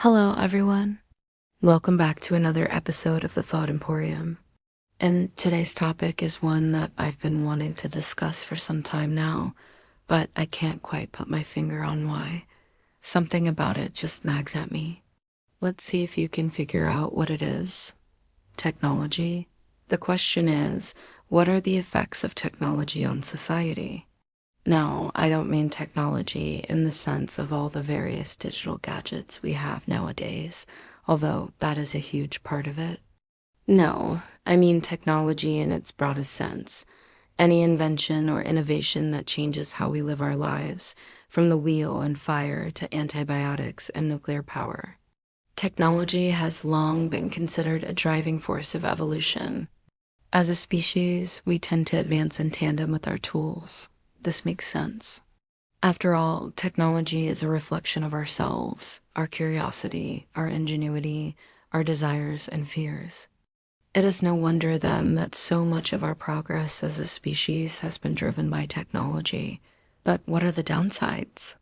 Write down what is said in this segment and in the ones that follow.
Hello, everyone. Welcome back to another episode of the Thought Emporium. And today's topic is one that I've been wanting to discuss for some time now, but I can't quite put my finger on why. Something about it just nags at me. Let's see if you can figure out what it is. Technology. The question is, what are the effects of technology on society? Now, I don't mean technology in the sense of all the various digital gadgets we have nowadays, although that is a huge part of it. No, I mean technology in its broadest sense. Any invention or innovation that changes how we live our lives, from the wheel and fire to antibiotics and nuclear power. Technology has long been considered a driving force of evolution. As a species, we tend to advance in tandem with our tools. This makes sense. After all, technology is a reflection of ourselves, our curiosity, our ingenuity, our desires and fears. It is no wonder then that so much of our progress as a species has been driven by technology. But what are the downsides?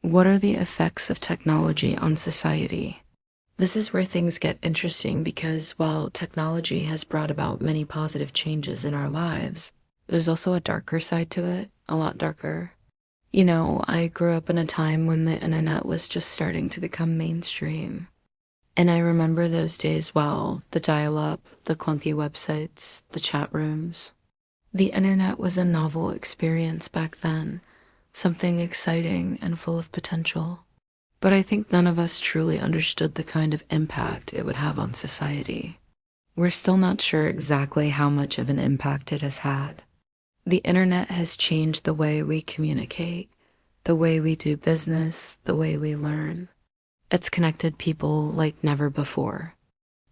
What are the effects of technology on society? This is where things get interesting because while technology has brought about many positive changes in our lives, there's also a darker side to it, a lot darker. I grew up in a time when the internet was just starting to become mainstream. And I remember those days well, the dial-up, the clunky websites, the chat rooms. The internet was a novel experience back then, something exciting and full of potential. But I think none of us truly understood the kind of impact it would have on society. We're still not sure exactly how much of an impact it has had. The internet has changed the way we communicate, the way we do business, the way we learn. It's connected people like never before.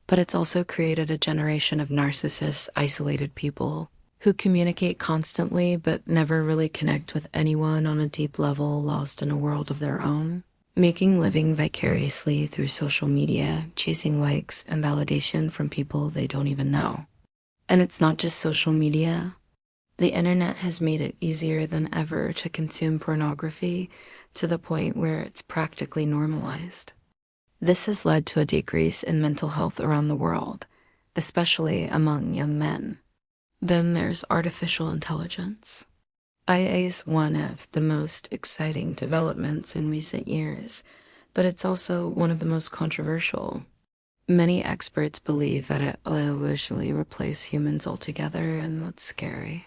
But it's also created a generation of narcissists, isolated people who communicate constantly but never really connect with anyone on a deep level, lost in a world of their own, making living vicariously through social media, chasing likes and validation from people they don't even know. And it's not just social media. The internet has made it easier than ever to consume pornography to the point where it's practically normalized. This has led to a decrease in mental health around the world, especially among young men. Then there's artificial intelligence. IA is one of the most exciting developments in recent years, but it's also one of the most controversial. Many experts believe that it will eventually replace humans altogether, and that's scary.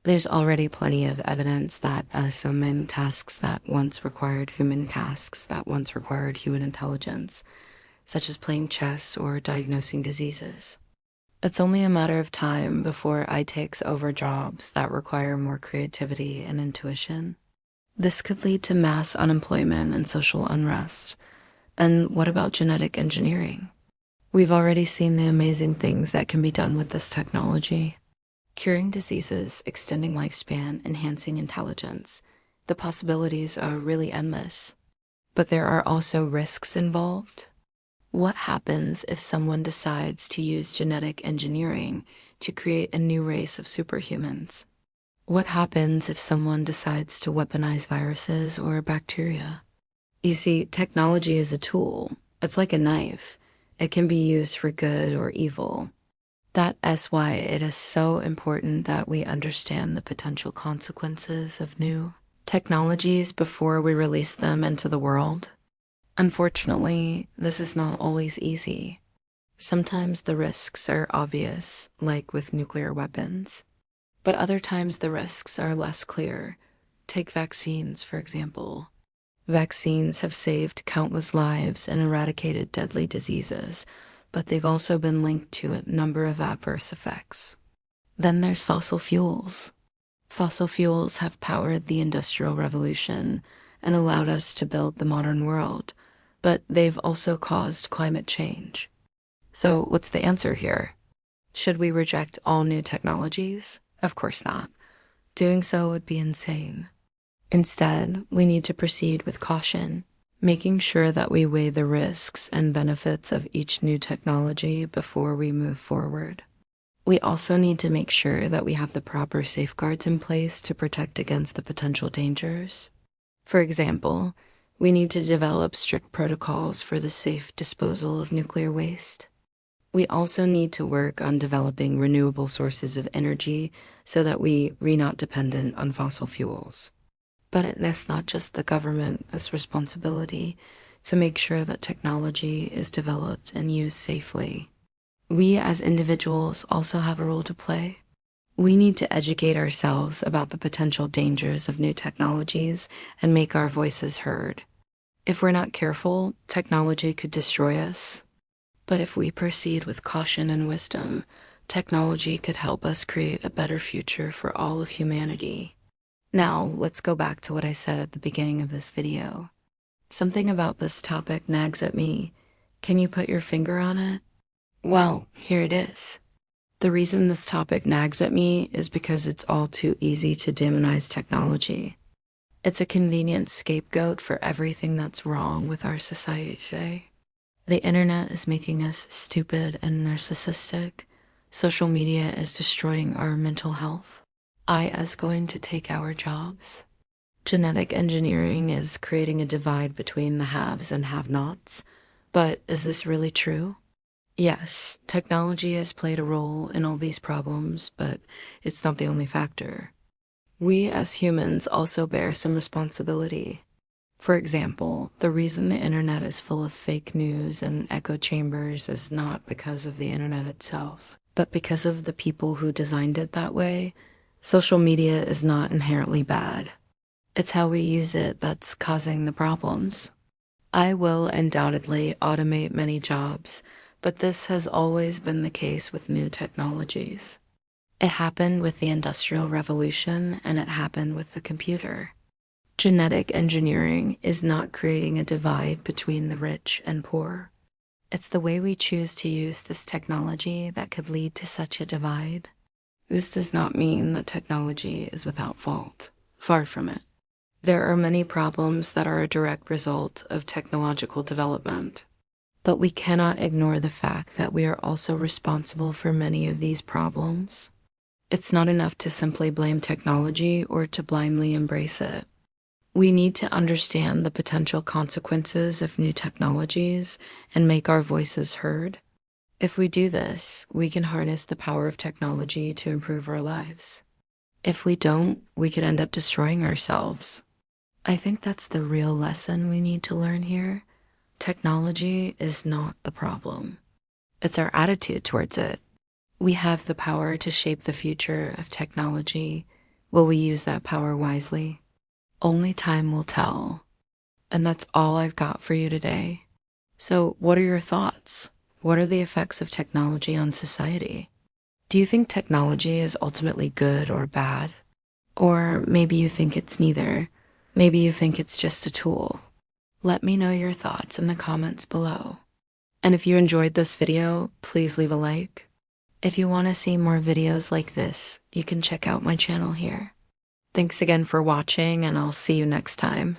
There's already plenty of evidence that some tasks that once required human intelligence, such as playing chess or diagnosing diseases. It's only a matter of time before AI takes over jobs that require more creativity and intuition. This could lead to mass unemployment and social unrest. And what about genetic engineering? We've already seen the amazing things that can be done with this technology. Curing diseases, extending lifespan, enhancing intelligence. The possibilities are really endless. But there are also risks involved. What happens if someone decides to use genetic engineering to create a new race of superhumans? What happens if someone decides to weaponize viruses or bacteria? You see, technology is a tool. It's like a knife. It can be used for good or evil. That's why it is so important that we understand the potential consequences of new technologies before we release them into the world. Unfortunately, this is not always easy. Sometimes the risks are obvious, like with nuclear weapons, but other times the risks are less clear. Take vaccines, for example. Vaccines have saved countless lives and eradicated deadly diseases, but they've also been linked to a number of adverse effects. Then there's fossil fuels. Fossil fuels have powered the Industrial Revolution and allowed us to build the modern world, but they've also caused climate change. So what's the answer here? Should we reject all new technologies? Of course not. Doing so would be insane. Instead, we need to proceed with caution, making sure that we weigh the risks and benefits of each new technology before we move forward. We also need to make sure that we have the proper safeguards in place to protect against the potential dangers. For example, We need to develop strict protocols for the safe disposal of nuclear waste. We also need to work on developing renewable sources of energy so that we're not dependent on fossil fuels. But it's not just the government's responsibility to make sure that technology is developed and used safely. We as individuals also have a role to play. We need to educate ourselves about the potential dangers of new technologies and make our voices heard. If we're not careful, technology could destroy us. But if we proceed with caution and wisdom, technology could help us create a better future for all of humanity. Now, let's go back to what I said at the beginning of this video. Something about this topic nags at me. Can you put your finger on it? Well, here it is. The reason this topic nags at me is because it's all too easy to demonize technology. It's a convenient scapegoat for everything that's wrong with our society today. The internet is making us stupid and narcissistic. Social media is destroying our mental health. AI is going to take our jobs. Genetic engineering is creating a divide between the haves and have-nots. But is this really true? Yes, technology has played a role in all these problems, but it's not the only factor. We as humans also bear some responsibility. For example, the reason the internet is full of fake news and echo chambers is not because of the internet itself, but because of the people who designed it that way. Social media is not inherently bad. It's how we use it that's causing the problems. I will undoubtedly automate many jobs, but this has always been the case with new technologies. It happened with the Industrial Revolution, and it happened with the computer. Genetic engineering is not creating a divide between the rich and poor. It's the way we choose to use this technology that could lead to such a divide. This does not mean that technology is without fault. Far from it. There are many problems that are a direct result of technological development. But we cannot ignore the fact that we are also responsible for many of these problems. It's not enough to simply blame technology or to blindly embrace it. We need to understand the potential consequences of new technologies and make our voices heard. If we do this, we can harness the power of technology to improve our lives. If we don't, we could end up destroying ourselves. I think that's the real lesson we need to learn here. Technology is not the problem. It's our attitude towards it. We have the power to shape the future of technology. Will we use that power wisely? Only time will tell. And that's all I've got for you today. So what are your thoughts? What are the effects of technology on society? Do you think technology is ultimately good or bad? Or maybe you think it's neither. Maybe you think it's just a tool. Let me know your thoughts in the comments below. And if you enjoyed this video, please leave a like. If you want to see more videos like this, you can check out my channel here. Thanks again for watching, and I'll see you next time.